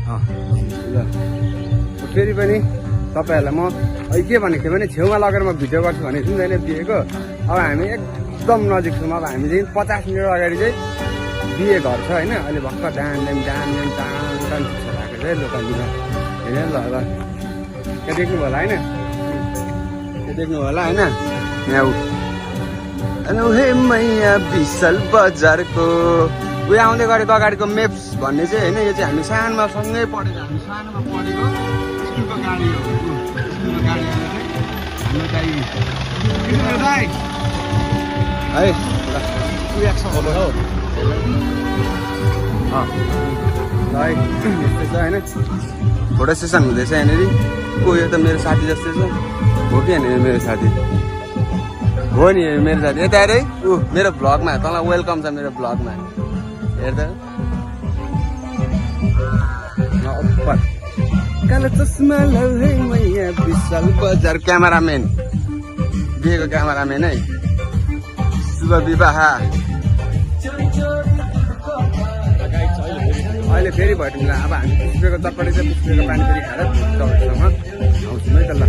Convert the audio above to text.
ल फेरि पनि तपाईँहरूलाई म के भनेको थिएँ भने छेउमा लगेर म भिडियो गर्छु भनेको थिएँ नि बिहेको। अब हामी एकदम नजिक छौँ। अब हामी चाहिँ 50 मिनट अगाडि चाहिँ बिहे घर छ होइन। अहिले भर्खर डान भएको छ दोकानमा होइन। ल ल त्यहाँ देख्नु होला होइन, त्यो देख्नु होला होइन। यहाँ हे मैया विशाल बजारको उयो आउँदै गरेको अगाडिको मेप्स भन्ने चाहिँ होइन, यो चाहिँ हामी सानोमा सँगै पढेको, हामी सानोमा पढेको स्कुलको गाडी हो। स्कुलको गाडी हाम्रो दाइ है यस्तै छ होइन। फोटो सेसन हुँदैछ यहाँनिर। को यो त मेरो साथी जस्तै छ हो कि होइन? मेरो साथी हो नि मेरो साथी। यता हेर है मेरो भ्लगमा तँलाई वेलकम छ मेरो भ्लगमा। हेर्दा कालो चस्मा है मैया विशाल बजार क्यामेराम्यान बिहेको क्यामेराम्यान है। शुभ विवाह। अहिले फेरि भइदिउँला। अब हामी पुष्पेको चटपटी चाहिँ पुष्पेको पानी फेरि खाएर चौकसम्म आउँछौँ है त। ल